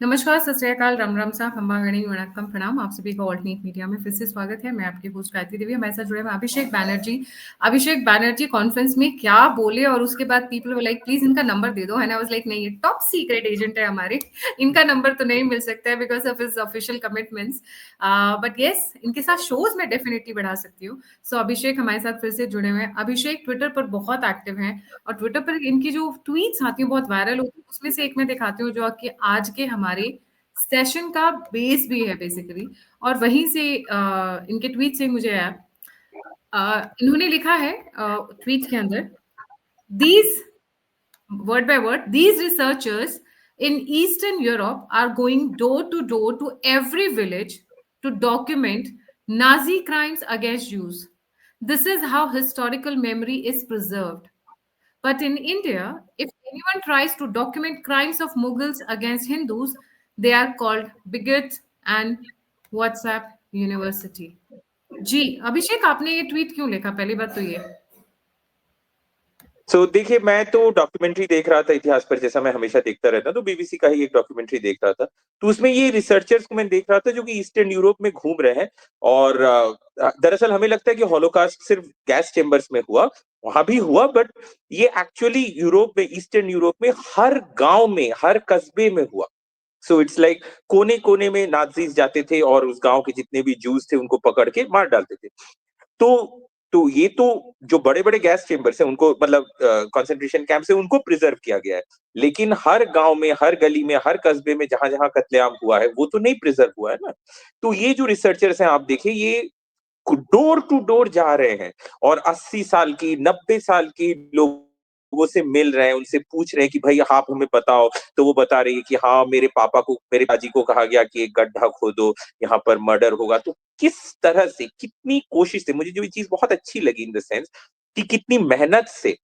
नमस्कार, सत श्री अकाल, राम राम साहब, खम्बा गणी, वणक्कम, प्रणाम। आप सभी का ऑल्टरनेट मीडिया में फिर से स्वागत है। मैं आपकी होस्ट गायत्री देवी। हमारे साथ जुड़े हैं अभिषेक बैनर्जी। अभिषेक बैनर्जी कॉन्फ्रेंस में क्या बोले और उसके बाद पीपल वर लाइक प्लीज इनका नंबर दे दो, है ना। वाज लाइक नहीं, ये टॉप सीक्रेट एजेंट है हमारे, इनका नंबर तो नहीं मिल सकता है because of his official commitments. But yes, इनके साथ शोज में डेफिनेटली बढ़ा सकती हूँ। सो अभिषेक हमारे साथ फिर से जुड़े हुए हैं। अभिषेक ट्विटर पर बहुत एक्टिव हैं और ट्विटर पर इनकी जो ट्वीट्स आती हैं बहुत वायरल होती है। उसमें से एक मैं दिखाती हूँ जो कि आज के हमारे सेशन का बेस भी है बेसिकली। और वहीं से इनके ट्वीट से मुझे आया, इन्होंने लिखा है ट्वीट के अंदर, these word by word, these researchers in Eastern Europe are going door to every village to document Nazi crimes against Jews. This is how historical memory is preserved. But in India, if anyone tries to document crimes of Mughals against Hindus, they are called bigots and WhatsApp University. जी अभिषेक, आपने ये tweet क्यों लिखा? पहली बात तो ये। देखिए, मैं तो डॉक्यूमेंट्री देख रहा था इतिहास पर, जैसा मैं हमेशा देखता रहता, तो बीबीसी का ही एक डॉक्यूमेंट्री देख रहा था। तो उसमें ये रिसर्चर्स को मैं देख रहा था जो कि ईस्टर्न यूरोप में घूम रहे हैं। और दरअसल हमें लगता है कि हॉलोकास्ट सिर्फ गैस चेंबर्स में हुआ, वहां भी हुआ, बट ये एक्चुअली यूरोप में, ईस्टर्न यूरोप में हर गांव में, हर कस्बे में हुआ। सो इट्स लाइक कोने कोने में नाजीज जाते थे और उस गांव के जितने भी जूस थे उनको पकड़ के मार डालते थे। तो तो ये तो जो बड़े-बड़े गैस चेंबर्स हैं उनको, मतलब कंसंट्रेशन कैंप्स है, उनको प्रिजर्व किया गया है। लेकिन हर गाँव में, हर गली में, हर कस्बे में जहाँ-जहाँ कत्लेआम हुआ है, वो तो नहीं प्रिजर्व हुआ है ना। तो ये जो रिसर्चर्स हैं, आप देखिए, ये डोर टू डोर जा रहे हैं और 80 साल की, 90 साल की लोगों से मिल रहे हैं, उनसे पूछ रहे हैं कि भाई आप हमें बताओ। तो वो बता रही है कि हाँ, मेरे पापा को, मेरे पिताजी को कहा गया कि एक गड्ढा खोदो, यहाँ पर मर्डर होगा। तो किस तरह से, कितनी कोशिश से, मुझे जो ये चीज बहुत अच्छी लगी इन द सेंस कि कितनी मेहनत से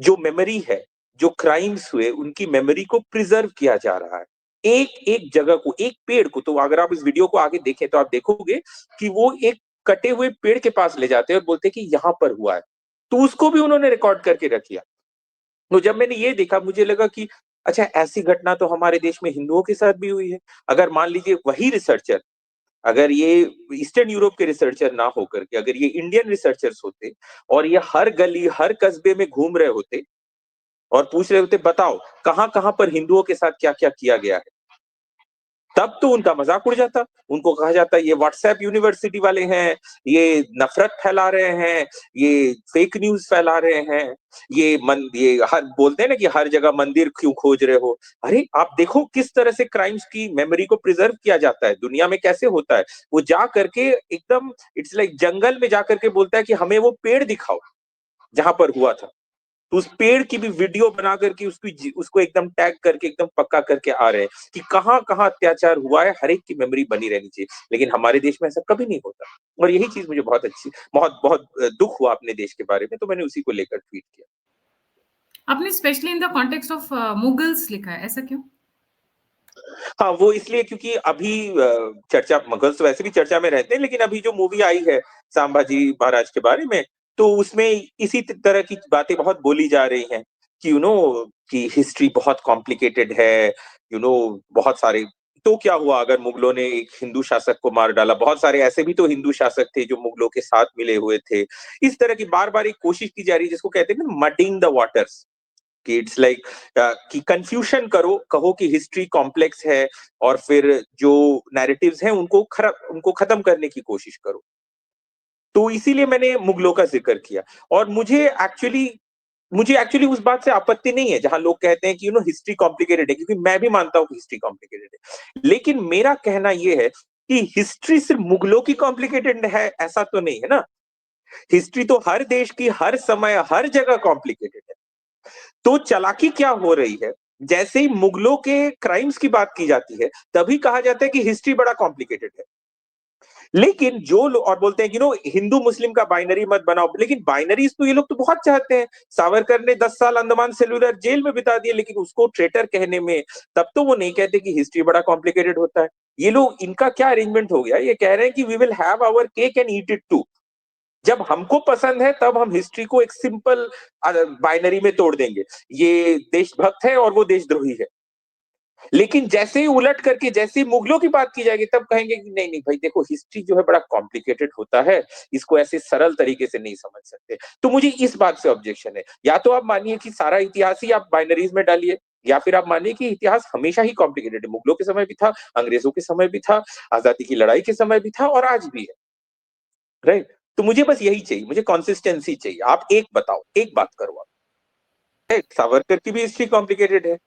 जो मेमोरी है, जो क्राइम्स हुए, उनकी मेमोरी को प्रिजर्व किया जा रहा है। एक-एक जगह को, एक पेड़ को, तो अगर आप इस वीडियो को आगे देखें तो आप देखोगे कि वो एक कटे हुए पेड़ के पास ले जाते हैं और बोलते हैं कि यहाँ पर हुआ है। तो उसको भी उन्होंने रिकॉर्ड करके रख लिया। तो जब मैंने ये देखा, मुझे लगा कि अच्छा, ऐसी घटना तो हमारे देश में हिंदुओं के साथ भी हुई है। अगर मान लीजिए वही रिसर्चर, अगर ये ईस्टर्न यूरोप के रिसर्चर ना होकर के अगर ये इंडियन रिसर्चर्स होते और ये हर गली, हर कस्बे में घूम रहे होते और पूछ रहे होते, बताओ कहाँ-कहाँ पर हिंदुओं के साथ क्या-क्या किया गया है, तब तो उनका मजाक उड़ जाता। उनको कहा जाता ये व्हाट्सएप यूनिवर्सिटी वाले हैं, ये नफरत फैला रहे हैं, ये फेक न्यूज़ फैला रहे हैं, ये हर बोलते हैं ना कि हर जगह मंदिर क्यों खोज रहे हो? अरे आप देखो किस तरह से क्राइम्स की मेमोरी को प्रिजर्व किया जाता है, दुनिया में कैसे होता है। वो जा करके एकदम इट्स लाइक जंगल में जा करके बोलता है कि हमें वो पेड़ दिखाओ, जहाँ पर हुआ था। तो उस पेड़ की भी वीडियो बना करके उसको एकदम टैग करके एकदम पक्का करके आ रहे हैं कि कहाँ-कहाँ अत्याचार हुआ है, हर एक की मेमोरी बनी रहनी चाहिए। लेकिन हमारे देश में ऐसा कभी नहीं होता और यही चीज़ मुझे बहुत बहुत दुःख हुआ अपने देश के बारे में, तो मैंने उसी को लेकर ट्वीट किया। आपने specially in the context of Mughals लिखा है, ऐसा क्यों? हाँ, वो इसलिए क्योंकि अभी चर्चा, मुगल्स तो वैसे भी चर्चा में रहते हैं, लेकिन अभी जो मूवी आई है संभाजी महाराज के बारे में, तो उसमें इसी तरह की बातें बहुत बोली जा रही हैं कि कि हिस्ट्री बहुत कॉम्प्लिकेटेड है, बहुत सारे। तो क्या हुआ अगर मुगलों ने एक हिंदू शासक को मार डाला? बहुत सारे ऐसे भी तो हिंदू शासक थे जो मुगलों के साथ मिले हुए थे। इस तरह की बार-बार एक कोशिश की जा रही है जिसको कहते हैं ना, मडिंग द वाटर्स। कि इट्स लाइक कि कंफ्यूशन करो, कहो कि हिस्ट्री कॉम्प्लेक्स है और फिर जो नैरेटिव्स हैं उनको खत्म करने की कोशिश करो। तो इसीलिए मैंने मुगलों का जिक्र किया। और मुझे एक्चुअली उस बात से आपत्ति नहीं है जहां लोग कहते हैं कि हिस्ट्री कॉम्प्लिकेटेड है, क्योंकि मैं भी मानता हूं कि हिस्ट्री कॉम्प्लिकेटेड है। लेकिन मेरा कहना यह है कि हिस्ट्री सिर्फ मुगलों की कॉम्प्लिकेटेड है ऐसा तो नहीं है ना। हिस्ट्री तो हर देश की, हर समय, हर जगह कॉम्प्लिकेटेड है। तो चालाकी क्या हो रही है, जैसे ही मुगलों के क्राइम्स की बात की जाती है, तभी कहा जाता है कि हिस्ट्री बड़ा कॉम्प्लिकेटेड है। लेकिन जो लोग और बोलते हैं कि हिंदू मुस्लिम का बाइनरी मत बनाओ, लेकिन बाइनरीज तो ये लोग तो बहुत चाहते हैं। सावरकर ने 10 साल अंडमान सेलुलर जेल में बिता दिए, लेकिन उसको ट्रेटर कहने में तब तो वो नहीं कहते कि हिस्ट्री बड़ा कॉम्प्लिकेटेड होता है। ये लोग, इनका क्या अरेंजमेंट हो गया, ये कह रहे हैं कि we will have our cake and eat it too. जब हमको पसंद है तब हम हिस्ट्री को एक सिंपल बाइनरी में तोड़ देंगे। ये देशभक्त है और वो देशद्रोही है। लेकिन जैसे ही उलट करके जैसे ही मुगलों की बात की जाएगी तब कहेंगे कि नहीं नहीं भाई देखो हिस्ट्री जो है बड़ा कॉम्प्लिकेटेड होता है, इसको ऐसे सरल तरीके से नहीं समझ सकते। तो मुझे इस बात से ऑब्जेक्शन है। या तो आप मानिए कि सारा इतिहास ही आप बाइनरीज में डालिए, या फिर आप मानिए कि इतिहास हमेशा ही कॉम्प्लिकेटेड है। मुगलों के समय भी था, अंग्रेजों के समय भी था, आजादी की लड़ाई के समय भी था और आज भी है। राइट? तो मुझे बस यही चाहिए, मुझे कंसिस्टेंसी चाहिए। आप एक बताओ, एक बात करो आप। राइट? सावरकर की भी हिस्ट्री कॉम्प्लिकेटेड है।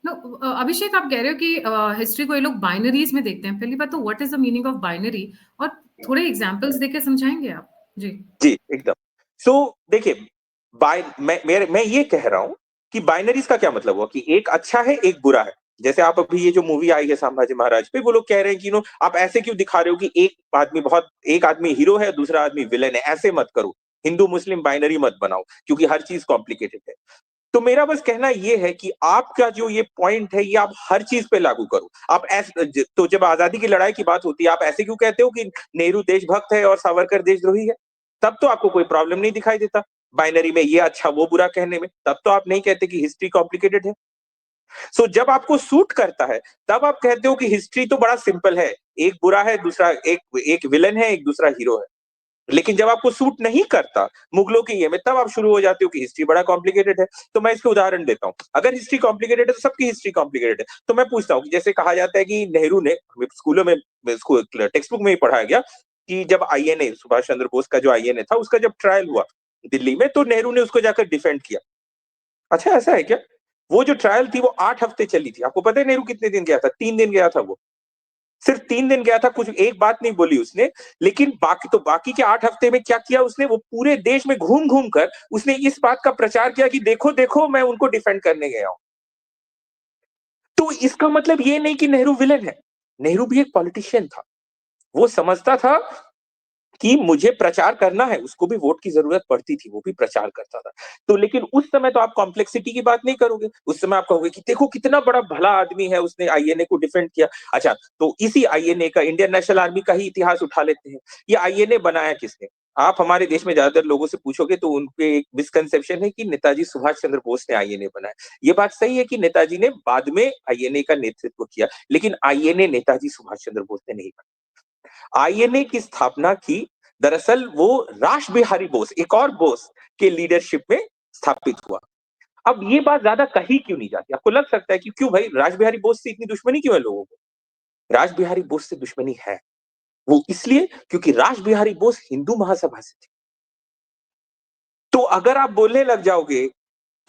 नो, अभिषेक आप कह रहे हो कि हिस्ट्री को ये लोग बाइनरीज में देखते हैं। पहली बात तो what is the meaning of binary, और थोड़े एग्जांपल्स देके समझाएंगे आप? जी। जी, एकदम। सो देखिए, मैं ये कह रहा हूँ कि बाइनरीज़ का क्या मतलब हुआ कि एक अच्छा है, एक बुरा है। जैसे आप अभी ये जो मूवी आई है संभाजी महाराज पे, वो लोग कह रहे हैं कि आप ऐसे क्यों दिखा रहे हो कि एक आदमी हीरो है, दूसरा आदमी विलेन है, ऐसे मत करो। हिंदू-मुस्लिम बाइनरी मत बनाओ, क्योंकि हर चीज़ कॉम्प्लिकेटेड है। तो मेरा बस कहना ये है कि आपका जो ये पॉइंट है, ये आप हर चीज़ पे लागू करो। आप तो जब आज़ादी की लड़ाई की बात होती है, आप ऐसे क्यों कहते हो कि नेहरू देशभक्त है और सावरकर देशद्रोही है? तब तो आपको कोई प्रॉब्लम नहीं दिखाई देता। बाइनरी में ये अच्छा वो बुरा कहने में, तब तो आप नहीं कहते कि हिस्ट्री कॉम्प्लिकेटेड है। सो जब आपको सूट करता है, तब आप कहते हो कि हिस्ट्री तो बड़ा सिंपल है। एक बुरा है, दूसरा एक एक विलेन है, एक दूसरा हीरो है। लेकिन जब आपको सूट नहीं करता मुगलों के ये में, तब आप शुरू हो जाते हो कि हिस्ट्री बड़ा कॉम्प्लिकेटेड है। तो मैं इसके उदाहरण देता हूँ। अगर हिस्ट्री कॉम्प्लिकेटेड है तो सबकी हिस्ट्री कॉम्प्लिकेटेड है। तो मैं पूछता हूँ कि जैसे कहा जाता है कि नेहरू ने, हमें स्कूलों में टेक्स्ट बुक में ही पढ़ाया गया कि जब आईएनए सुभाष चंद्र बोस का जो आईएनए था उसका जब ट्रायल हुआ दिल्ली में, तो नेहरू ने उसको जाकर डिफेंड किया। अच्छा ऐसा है क्या? वो जो ट्रायल थी वो 8 हफ्ते चली थी। आपको पता है नेहरू कितने दिन गया था? 3 दिन गया था वो। सिर्फ 3 दिन गया था, कुछ एक बात नहीं बोली उसने। लेकिन बाकी के 8 हफ्ते में क्या किया उसने? वो पूरे देश में घूम घूम कर उसने इस बात का प्रचार किया कि देखो देखो मैं उनको डिफेंड करने गया हूं। तो इसका मतलब ये नहीं कि नेहरू विलेन है। नेहरू भी एक पॉलिटिशियन था। वो समझता था कि मुझे प्रचार करना है, उसको भी वोट की जरूरत पड़ती थी, वो भी प्रचार करता था। तो लेकिन उस समय तो आप कॉम्प्लेक्सिटी की बात नहीं करोगे। उस समय आप कहोगे कि देखो कितना बड़ा भला आदमी है, उसने आईएनए को डिफेंड किया। अच्छा, तो इसी आईएनए का, इंडियन नेशनल आर्मी का ही इतिहास उठा लेते हैं। ये आईएनए बनाया किसने? आप हमारे देश में ज्यादातर लोगों से पूछोगे तो उनके एक मिसकंसेप्शन है कि नेताजी सुभाष चंद्र बोस ने आईएनए बनाया। ये बात सही है कि नेताजी ने बाद में आईएनए का नेतृत्व किया, लेकिन आईएनए नेताजी सुभाष चंद्र बोस ने नहीं बनाया। आईएनए की स्थापना की दरअसल वो रास बिहारी बोस, एक और बोस के लीडरशिप में स्थापित हुआ। अब ये बात ज्यादा कही क्यों नहीं जाती? आपको लग सकता है कि क्यों भाई रास बिहारी बोस से इतनी दुश्मनी क्यों है लोगों को? रास बिहारी बोस से दुश्मनी है, वो इसलिए क्योंकि रास बिहारी बोस हिंदू महासभा से थे। तो अगर आप बोलने लग जाओगे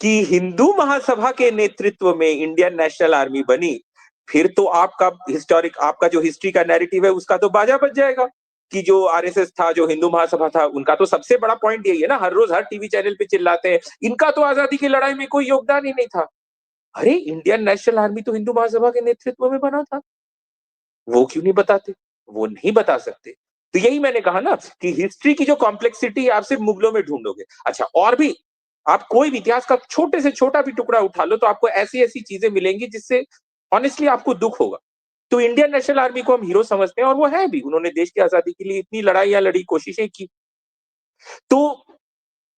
कि हिंदू महासभा के नेतृत्व में इंडियन नेशनल आर्मी बनी, फिर तो आपका जो हिस्ट्री का नैरेटिव है उसका तो बाजा बज जाएगा कि जो आरएसएस था, जो हिंदू महासभा था, उनका तो सबसे बड़ा पॉइंट यही है ना, हर रोज हर टीवी चैनल पे चिल्लाते हैं इनका तो आजादी की लड़ाई में कोई योगदान ही नहीं था। अरे इंडियन नेशनल आर्मी तो हिंदू महासभा के नेतृत्व में बना था। वो क्यों नहीं बताते? वो नहीं बता सकते। तो यही मैंने कहा ना कि हिस्ट्री की जो कॉम्प्लेक्सिटी आप सिर्फ मुगलों में ढूंढोगे। अच्छा, और भी आप कोई भी इतिहास का छोटे से छोटा भी टुकड़ा उठा लो तो आपको ऐसी-ऐसी चीजें मिलेंगी जिससे ऑनेस्टली आपको दुःख होगा। तो इंडियन नेशनल आर्मी को हम हीरो समझते हैं और वो है भी। उन्होंने देश की आजादी के लिए इतनी लड़ाइयाँ लड़ी, कोशिशें की। तो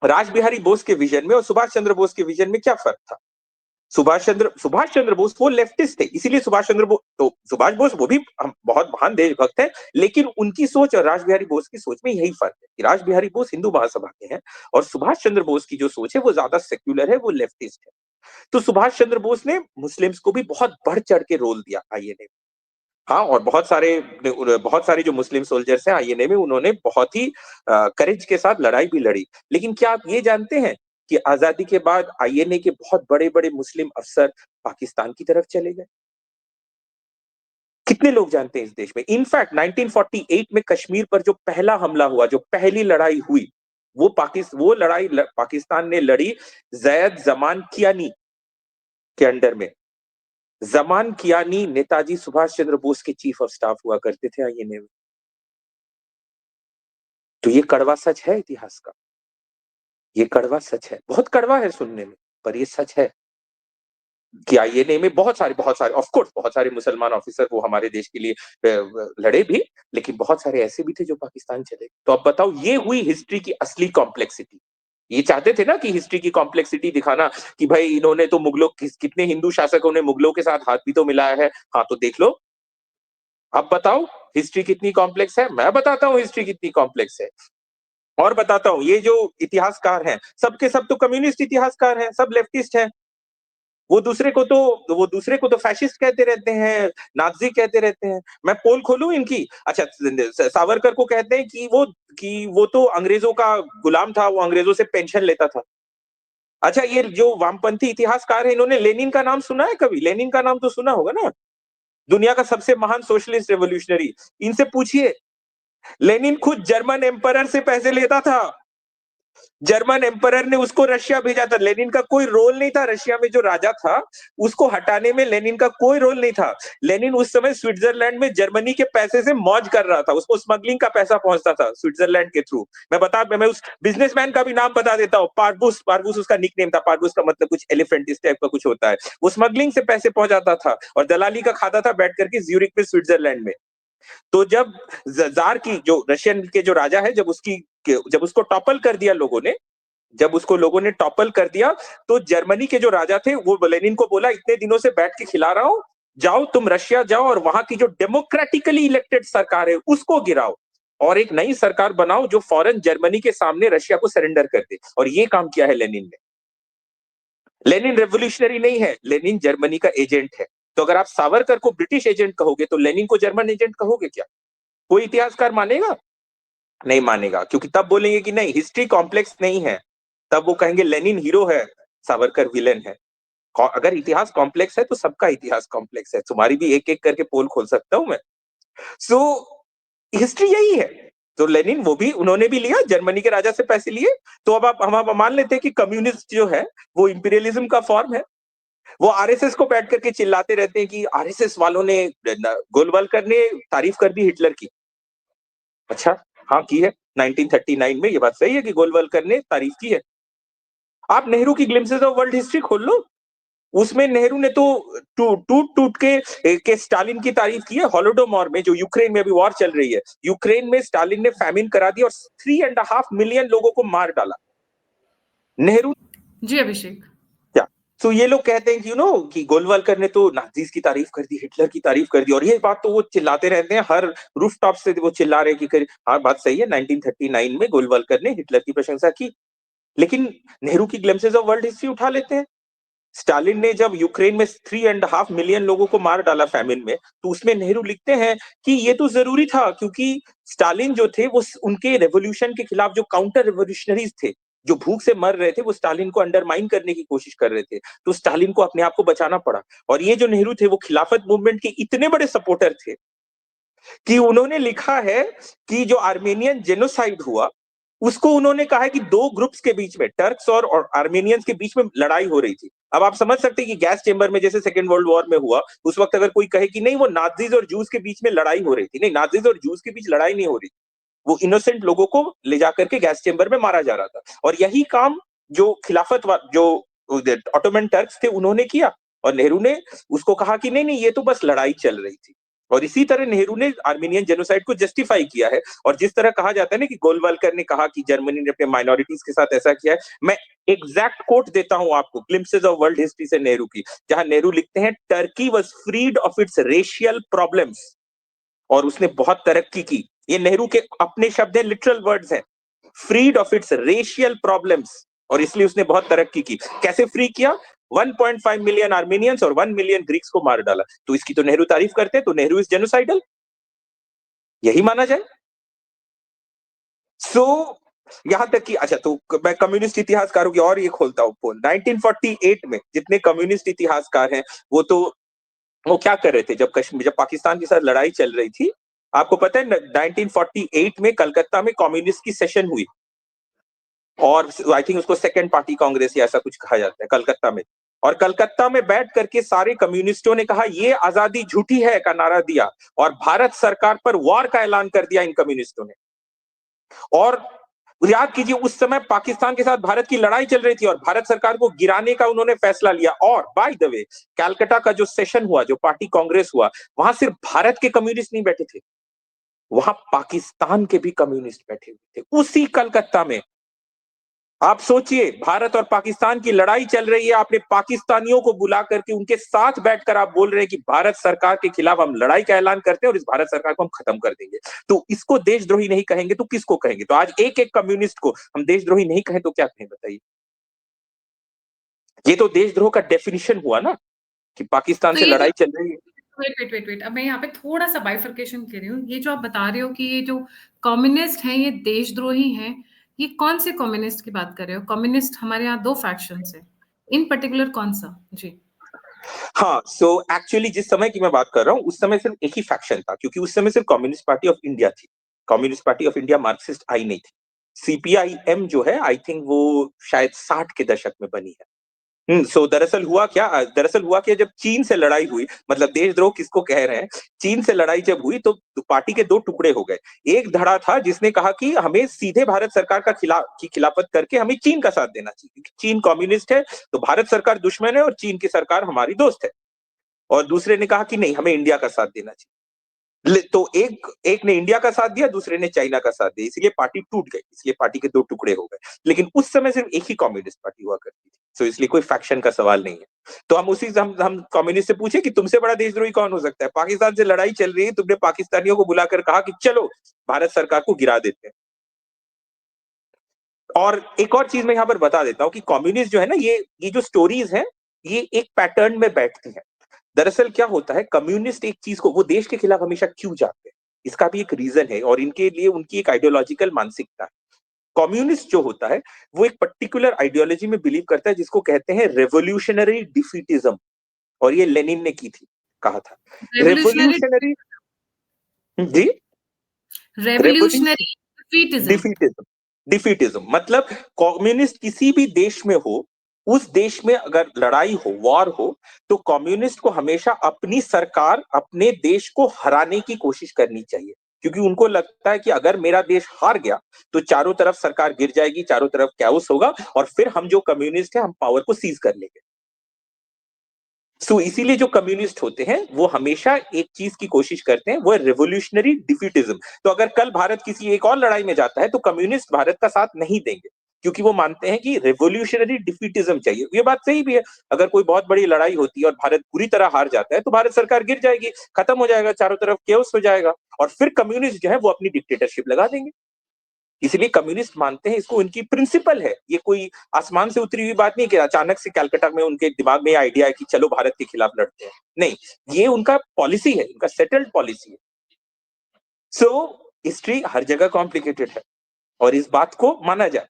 रास बिहारी बोस के विजन में और सुभाष चंद्र बोस के विजन में क्या फर्क था? सुभाष चंद्र बोस वो लेफ्टिस्ट थे, इसीलिए सुभाष बोस वो भी बहुत महान देशभक्त हैं, लेकिन उनकी सोच और रास बिहारी बोस की सोच में यही फर्क है कि रास बिहारी बोस हिंदू महासभा के हैं और सुभाष चंद्र बोस की जो सोच है वो ज्यादा सेक्युलर है, वो लेफ्टिस्ट है। तो सुभाष चंद्र बोस ने मुस्लिम्स को भी बहुत बढ़ चढ़ के रोल दिया आईएनए। हाँ, और बहुत सारे जो मुस्लिम सोल्जर्स हैं आईएनए में, उन्होंने बहुत ही करेज के साथ लड़ाई भी लड़ी। लेकिन क्या आप ये जानते हैं कि आजादी के बाद आईएनए के बहुत बड़े-बड़े मुस्लिम अफसर पाकिस्तान की तरफ चले गए? कितने लोग जानते हैं इस देश में? इनफैक्ट 1948 में कश्मीर पर जो पहला हमला हुआ, जो पहली लड़ाई हुई, वो लड़ाई पाकिस्तान ने लड़ी ज़ैद जमान कियानी के अंडर में। जमान कियानी नेताजी सुभाष चंद्र बोस के चीफ ऑफ स्टाफ हुआ करते थे आईएनए में। तो ये कड़वा सच है इतिहास का। ये कड़वा सच है। बहुत कड़वा है सुनने में, पर ये सच है कि आईएनए में बहुत सारे ऑफ कोर्स बहुत सारे मुसलमान ऑफिसर वो हमारे देश के लिए लड़े भी, लेकिन बहुत सारे ऐसे भी थे जो पाकिस्तान चले गए। तो अब बताओ, ये हुई हिस्ट्री की असली कॉम्प्लेक्सिटी। ये चाहते थे ना कि हिस्ट्री की कॉम्प्लेक्सिटी दिखाना कि भाई इन्होंने तो मुगलों कितने हिंदू शासकों ने मुगलों के साथ हाथ भी तो मिलाया है। हाँ, तो देख लो, अब बताओ हिस्ट्री कितनी कॉम्प्लेक्स है। मैं बताता हूँ हिस्ट्री कितनी कॉम्प्लेक्स है। और बताता हूँ, ये जो इतिहासकार हैं, सब के सब तो कम्युनिस्ट इतिहासकार हैं, सब लेफ्टिस्ट हैं। वो दूसरे को तो फैशिस्ट कहते रहते हैं, नाज़ी कहते रहते हैं। मैं पोल खोलूँ इनकी? अच्छा, सावरकर को कहते हैं कि वो तो अंग्रेजों का गुलाम था, वो अंग्रेजों से पेंशन लेता था। अच्छा, ये जो वामपंथी इतिहासकार है, इन्होंने लेनिन का नाम सुना है कभी? लेनिन का नाम तो सुना होगा ना? दुनिया का सबसे महान सोशलिस्ट रिवॉल्यूशनरी। इनसे पूछिए, लेनिन खुद जर्मन एम्परर से पैसे लेता था। जर्मन एम्परर ने उसको रशिया भेजा था। लेनिन का कोई रोल नहीं था रशिया में जो राजा था, उसको हटाने में लेनिन का कोई रोल नहीं था। लेनिन उस समय स्विट्जरलैंड में जर्मनी के पैसे से मौज कर रहा था। उसको स्मगलिंग का पैसा पहुंचता था स्विट्जरलैंड के थ्रू। मैं उस बिजनेसमैन का भी नाम बता देता हूँ, पारबुस। पारबुस उसका निकनेम था। पारबुस का मतलब कुछ एलिफेंट इस टाइप का कुछ होता है। वो स्मगलिंग से पैसे पहुंचाता था और दलाली का खाता था बैठ करके ज्यूरिक में, स्विट्जरलैंड में। तो जब जार की जो रशियन के जो राजा है, जब उसको टॉपल कर दिया लोगों ने, जब उसको लोगों ने टॉपल कर दिया, तो जर्मनी के जो राजा थे वो लेनिन को बोला, इतने दिनों से बैठ के खिला रहा हूं, जाओ तुम रशिया जाओ और वहां की जो डेमोक्रेटिकली इलेक्टेड सरकार है उसको गिराओ और एक नई सरकार बनाओ जो फौरन जर्मनी के सामने रशिया को सरेंडर कर दे। और ये काम किया है लेनिन ने। लेनिन रेवोल्यूशनरी नहीं है, लेनिन जर्मनी का एजेंट है। तो अगर आप सावरकर को ब्रिटिश एजेंट कहोगे तो लेनिन को जर्मन एजेंट कहोगे क्या? कोई इतिहासकार मानेगा? नहीं मानेगा, क्योंकि तब बोलेंगे कि नहीं, हिस्ट्री कॉम्प्लेक्स नहीं है। तब वो कहेंगे लेनिन हीरो है, सावरकर विलेन है। अगर इतिहास कॉम्प्लेक्स है तो सबका इतिहास कॉम्प्लेक्स है। तुम्हारी भी एक एक करके पोल खोल सकता हूं मैं। सो हिस्ट्री यही है। तो लेनिन, वो भी, उन्होंने भी लिया, जर्मनी के राजा से पैसे लिए। तो अब हम मान लेते हैं कि कम्युनिस्ट जो है वो इंपीरियलिज्म का फॉर्म है। वो आरएसएस को बैठ करके चिल्लाते रहते हैं कि आरएसएस वालों ने, गोलवलकर ने तारीफ कर दी हिटलर की। अच्छा, हाँ की है। 1939 में ये बात सही है कि गोलवलकर ने तारीफ की है। आप नेहरू की ग्लिम्पसेस ऑफ वर्ल्ड हिस्ट्री खोल लो, उसमें नेहरू ने तो टूट टूट के स्टालिन की तारीफ की है। हॉलोडोमोर में, जो यूक्रेन में अभी वॉर चल रही है, यूक्रेन में स्टालिन ने फैमिन करा दी और 3.5 मिलियन लोगों को मार डाला। नेहरू, जी अभिषेक। क्या? तो ये लोग कहते हैं कि कि गोलवलकर ने तो नाजीज की तारीफ कर दी, हिटलर की तारीफ कर दी, और ये बात तो वो चिल्लाते रहते हैं, हर रूफ टॉप से वो चिल्ला रहे हैं कि हाँ बात सही है, 1939 में गोलवलकर ने हिटलर की प्रशंसा की। लेकिन नेहरू की ग्लिम्पसेस ऑफ वर्ल्ड हिस्ट्री उठा लेते हैं। स्टालिन ने जब यूक्रेन में 3.5 मिलियन लोगों को मार डाला फैमिन में, तो उसमें नेहरू लिखते हैं कि ये तो जरूरी था, क्योंकि स्टालिन जो थे वो उनके रेवोल्यूशन के खिलाफ जो काउंटर रेवोल्यूशनरीज थे, जो भूख से मर रहे थे, वो स्टालिन को अंडरमाइन करने की कोशिश कर रहे थे। तो स्टालिन को अपने आप को बचाना पड़ा। और ये जो नेहरू थे वो खिलाफत मूवमेंट के इतने बड़े सपोर्टर थे कि उन्होंने लिखा है कि जो आर्मेनियन जेनोसाइड हुआ, उसको उन्होंने कहा है कि दो ग्रुप्स के बीच में, टर्क्स और आर्मेनियंस के बीच में लड़ाई हो रही थी। अब आप समझ सकते हैं कि गैस चेंबर में जैसे सेकेंड वर्ल्ड वॉर में हुआ, उस वक्त अगर कोई कहे कि नहीं वो नाजीज और जूस के बीच में लड़ाई हो रही थी, नहीं, नाजीज और जूस के बीच लड़ाई नहीं हो रही, वो इनोसेंट लोगों को ले जाकर के गैस चेंबर में मारा जा रहा था। और यही काम जो जो ऑटोमन टर्क्स थे उन्होंने किया, और नेहरू ने उसको कहा कि नहीं नहीं, ये तो बस लड़ाई चल रही थी। और इसी तरह नेहरू ने आर्मेनियन जेनोसाइड को जस्टिफाई किया है। और जिस तरह कहा जाता है ना कि गोलवालकर ने कहा कि जर्मनी ने अपने माइनॉरिटीज के साथ ऐसा किया है, मैं एग्जैक्ट कोट देता हूं आपको ग्लिम्पसेस ऑफ वर्ल्ड हिस्ट्री से नेहरू की, जहां नेहरू लिखते हैं, Turkey was freed of its racial problems, और उसने बहुत तरक्की की। ये नेहरू के अपने शब्द हैं, लिटरल वर्ड्स हैं, freed of its racial problems, और इसलिए उसने बहुत तरक्की की। कैसे फ्री किया? 1.5 मिलियन आर्मेनियंस और 1 मिलियन ग्रीक्स को मार डाला। तो इसकी तो नेहरू तारीफ करते हैं, तो नेहरू इज जेनोसाइडल, यही माना जाए। सो यहां तक कि, अच्छा, तो मैं कम्युनिस्ट इतिहासकारों की और ये खोलता हूं पोल। 1948 में जितने कम्युनिस्ट इतिहासकार हैं, वो क्या कर रहे थे जब पाकिस्तान के साथ लड़ाई चल रही थी? आपको पता है 1948 में कलकत्ता में कम्युनिस्ट की सेशन हुई, और आई थिंक उसको सेकेंड पार्टी कांग्रेस या ऐसा कुछ कहा जाता है, कलकत्ता में। और कलकत्ता में बैठ करके सारे कम्युनिस्टों ने कहा ये आजादी झूठी है का नारा दिया, और भारत सरकार पर वॉर का ऐलान कर दिया इन कम्युनिस्टों ने। और याद कीजिए, उस समय पाकिस्तान के साथ भारत की लड़ाई चल रही थी और भारत सरकार को गिराने का उन्होंने फैसला लिया। और बाय द वे, कलकत्ता का जो सेशन हुआ, जो पार्टी कांग्रेस हुआ, वहां सिर्फ भारत के कम्युनिस्ट नहीं बैठे थे, वहां पाकिस्तान के भी कम्युनिस्ट बैठे हुए थे, उसी कलकत्ता में। आप सोचिए, भारत और पाकिस्तान की लड़ाई चल रही है, आपने पाकिस्तानियों को बुला करके उनके साथ बैठकर आप बोल रहे हैं कि भारत सरकार के खिलाफ हम लड़ाई का ऐलान करते हैं और इस भारत सरकार को हम खत्म कर देंगे। तो इसको देशद्रोही नहीं कहेंगे तो किसको कहेंगे? तो आज एक-एक कम्युनिस्ट को हम देशद्रोही नहीं कहें तो क्या कहें बताइए? ये तो देशद्रोह का डेफिनिशन हुआ ना, कि पाकिस्तान तो से ये जो लड़ाई चल रही है। वेट अब मैं यहाँ पे थोड़ा-सा बाइफरकेशन कर रही हूँ। ये जो आप बता रहे हो कि ये जो कम्युनिस्ट हैं, ये देशद्रोही हैं, ये कौन से कम्युनिस्ट की बात कर रहे हो? कम्युनिस्ट हमारे यहाँ 2 फैक्शंस हैं। इन पर्टिकुलर कौन-सा? जी। हाँ, सो एक्चुअली जिस समय की मैं बात कर रहा हूँ, उस समय सिर्फ एक ही फैक्शन था, क्योंकि उस समय सिर्फ कम्युनिस्ट पार्टी ऑफ इंडिया थी। Communist Party of India Marxist आई नहीं थी। सीपीआई-एम जो है, आई थिंक वो शायद 60 के दशक में बनी है। सो दरअसल हुआ क्या, जब चीन से लड़ाई हुई, मतलब देशद्रोह किसको कह रहे हैं, चीन से लड़ाई जब हुई तो पार्टी के 2 टुकड़े हो गए। एक धड़ा था जिसने कहा कि हमें सीधे भारत सरकार का खिलाफत करके हमें चीन का साथ देना चाहिए, क्योंकि चीन कम्युनिस्ट है, तो भारत सरकार दुश्मन है और चीन की सरकार हमारी दोस्त है। और दूसरे ने कहा कि नहीं, हमें इंडिया का साथ देना चाहिए। तो एक एक ने इंडिया का साथ दिया, दूसरे ने चाइना का साथ दिया, इसलिए पार्टी टूट गई, इसलिए पार्टी के 2 टुकड़े हो गए। लेकिन उस समय सिर्फ एक ही कम्युनिस्ट पार्टी हुआ करती थी, तो इसलिए कोई फैक्शन का सवाल नहीं है। तो हम उसी से हम कम्युनिस्ट से पूछे कि तुमसे बड़ा देशद्रोही कौन हो सकता है? पाकिस्तान से लड़ाई चल रही है, तुमने पाकिस्तानियों को बुलाकर कहा कि चलो भारत सरकार को गिरा देते हैं। और एक और चीज मैं यहाँ पर बता देता हूँ कि कम्युनिस्ट जो है ना, ये जो स्टोरीज हैं, ये एक पैटर्न में बैठती हैं। दरअसल क्या होता है, कम्युनिस्ट एक चीज को, वो देश के खिलाफ हमेशा क्यों जाते हैं, इसका भी एक रीजन है और इनके लिए उनकी एक आइडियोलॉजिकल मानसिकता है। कम्युनिस्ट जो होता है, वो एक पर्टिकुलर आइडियोलॉजी में बिलीव करता है जिसको कहते हैं रेवोल्यूशनरी डिफीटिज्म, और ये लेनिन ने की थी, कहा था रेवोल्यूशनरी रेवोल्यूशनरी। जी, रेवोल्यूशन रेवोल्यूशनरी डिफीटिज्म। डिफीटिज्म। डिफीटिज्म मतलब कम्युनिस्ट किसी भी देश में हो, उस देश में अगर लड़ाई हो, वॉर हो, तो कम्युनिस्ट को हमेशा अपनी सरकार, अपने देश को हराने की कोशिश करनी चाहिए, क्योंकि उनको लगता है कि अगर मेरा देश हार गया तो चारों तरफ सरकार गिर जाएगी, चारों तरफ कैओस होगा और फिर हम जो कम्युनिस्ट हैं, हम पावर को सीज कर लेंगे। इसीलिए जो कम्युनिस्ट होते हैं, वो हमेशा एक चीज की कोशिश करते हैं, वो है रिवोल्यूशनरी डिफीटिज्म। तो अगर कल भारत किसी एक और लड़ाई में जाता है, तो कम्युनिस्ट भारत का साथ नहीं देंगे, क्योंकि वो मानते हैं कि रिवोल्यूशनरी डिफीटिज्म चाहिए। ये बात सही भी है। अगर कोई बहुत बड़ी लड़ाई होती है और भारत पूरी तरह हार जाता है, तो भारत सरकार गिर जाएगी, खत्म हो जाएगा, चारों तरफ केओस हो जाएगा, और फिर कम्युनिस्ट जो है वो अपनी डिक्टेटरशिप लगा देंगे। इसलिए कम्युनिस्ट मानते हैं, इसको उनकी प्रिंसिपल है। ये कोई आसमान से उतरी हुई बात नहीं कि अचानक से कलकत्ता में उनके दिमाग में आइडिया है कि चलो भारत के खिलाफ लड़ते हैं। नहीं, ये उनका पॉलिसी है, उनका सेटल्ड पॉलिसी है। सो हिस्ट्री हर जगह कॉम्प्लिकेटेड है और इस बात को माना जाए।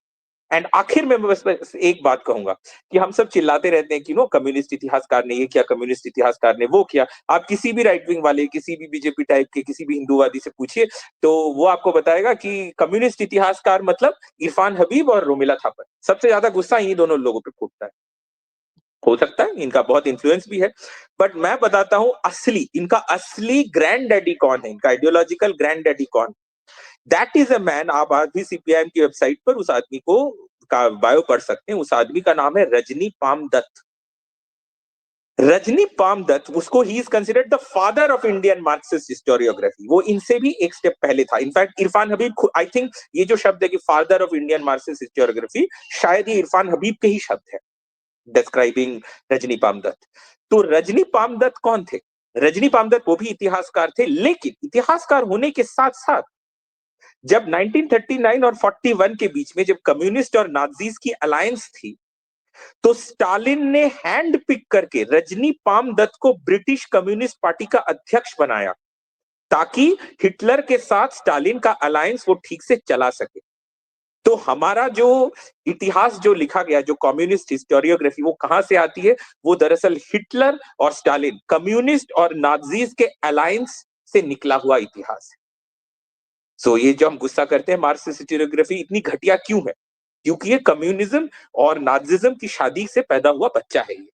एंड आखिर में मैं बस एक बात कहूंगा कि हम सब चिल्लाते रहते हैं कि नो कम्युनिस्ट इतिहासकार ने ये किया, कम्युनिस्ट इतिहासकार ने वो किया। आप किसी भी राइट विंग वाले, किसी भी बीजेपी टाइप के, किसी भी हिंदूवादी से पूछिए, तो वो आपको बताएगा कि कम्युनिस्ट इतिहासकार मतलब इरफान हबीब और रोमिला थापर। सबसे ज्यादा गुस्सा इन्हीं दोनों लोगों पे फूटता है। हो सकता है इनका बहुत इन्फ्लुएंस भी है, बट मैं बताता हूं असली, इनका असली ग्रैंड डैडी कौन है, इनका आइडियोलॉजिकल ग्रैंड डैडी कौन। That is a man. आप आज भी सीपीआईएम की वेबसाइट पर उस आदमी को का बायो पढ़ सकते हैं। उस आदमी का नाम है रजनी पाम दत्त। रजनी पाम दत्त, उसको he is considered the father of Indian Marxist historiography. वो इनसे भी एक स्टेप पहले था। In fact Irfan Habib, I think ये जो शब्द है कि father of Indian Marxist historiography, शायद ये इरफान हबीब के ही शब्द है डिस्क्राइबिंग रजनी पाम दत्त। तो रजनी पाम दत्त कौन थे? रजनी पाम दत्त वो भी इतिहासकार थे, लेकिन इतिहासकार होने के साथ साथ जब 1939 और 41 के बीच में जब कम्युनिस्ट और नाजीज की अलायंस थी, तो स्टालिन ने हैंड पिक करके रजनी पाम दत्त को ब्रिटिश कम्युनिस्ट पार्टी का अध्यक्ष बनाया, ताकि हिटलर के साथ स्टालिन का अलायंस वो ठीक से चला सके। तो हमारा जो इतिहास जो लिखा गया, जो कम्युनिस्ट हिस्टोरियोग्राफी, वो कहां से आती है? वो दरअसल हिटलर और स्टालिन, कम्युनिस्ट और नाजीज के अलायंस से निकला हुआ इतिहास है। ये जो हम गुस्सा करते हैं मार्क्सिस्ट हिस्टोरियोग्राफी इतनी घटिया क्यों है? क्योंकि ये कम्युनिज्म और नाजिज्म की शादी से पैदा हुआ बच्चा है ये।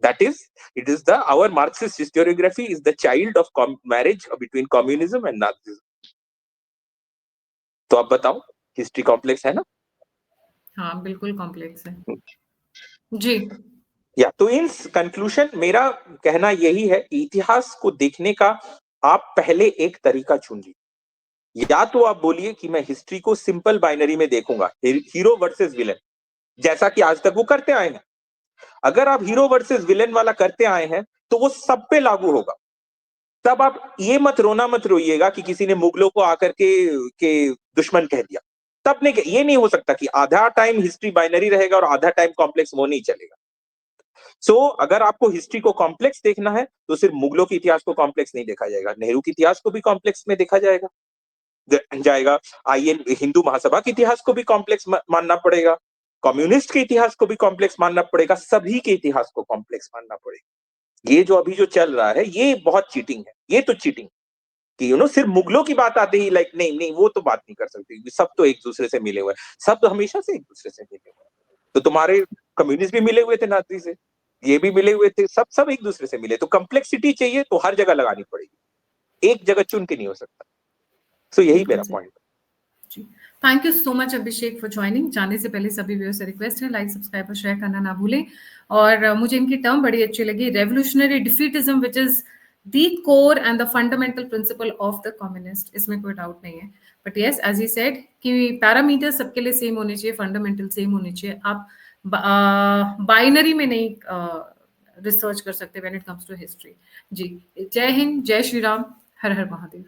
That is, it is the our Marxist historiography is the child of marriage between communism and Nazism. तो आप बताओ, हिस्ट्री कॉम्प्लेक्स है ना? हाँ, बिल्कुल कॉम्प्लेक्स है। जी। या तो इन कंक्लूजन मेरा कहना यही है कि इतिहास को देखने का आप पहले एक तरीका चुनिए। या तो आप बोलिए कि मैं हिस्ट्री को सिंपल बाइनरी में देखूंगा, हीरो वर्सेस विलन, जैसा कि आज तक वो करते आए हैं। अगर आप हीरो वर्सेस विलेन वाला करते आए हैं, तो वो सब पे लागू होगा। तब आप ये मत रोइएगा कि किसी ने मुगलों को आकर के दुश्मन कह दिया। तब नहीं, ये नहीं हो सकता कि आधा टाइम हिस्ट्री बाइनरी रहेगा और आधा टाइम कॉम्प्लेक्स, वो नहीं चलेगा। अगर आपको हिस्ट्री को कॉम्प्लेक्स देखना है, तो सिर्फ मुगलों के इतिहास को कॉम्प्लेक्स नहीं देखा जाएगा, नेहरू के इतिहास को भी कॉम्प्लेक्स में देखा जाएगा। जाएगा। आइए, हिंदू महासभा के इतिहास को भी कॉम्प्लेक्स मानना पड़ेगा, कम्युनिस्ट के इतिहास को भी कॉम्प्लेक्स मानना पड़ेगा, सभी के इतिहास को कॉम्प्लेक्स मानना पड़ेगा। ये जो अभी जो चल रहा है, ये बहुत चीटिंग है। ये तो चीटिंग कि सिर्फ मुगलों की बात आते ही लाइक नहीं नहीं, वो तो बात नहीं कर सकते, सब तो एक दूसरे से मिले हुए हैं, सब तो हमेशा से एक दूसरे से मिले हुए हैं। तो तुम्हारे कम्युनिस्ट भी मिले हुए थे नाजी से, ये भी मिले हुए थे, सब सब एक दूसरे से मिले। तो कम्प्लेक्सिटी चाहिए तो हर जगह लगानी पड़ेगी, एक जगह चुन के नहीं हो सकता। यही मेरा पॉइंट है। Thank you so much Abhishek for joining. जाने से पहले सभी व्यूअर्स से रिक्वेस्ट है, लाइक सब्सक्राइब और शेयर करना ना भूलें। और मुझे इनकी टर्म बड़ी अच्छी लगी, revolutionary defeatism, which is the core and the fundamental principle of the communist. इसमें कोई डाउट नहीं है। But yes, as he said कि पैरामीटर सबके लिए सेम होने चाहिए, फंडामेंटल सेम होने चाहिए। आप बाइनरी में नहीं रिसर्च कर सकते when it comes to history. जी, जय हिंद, जय श्री राम, हर हर महादेव।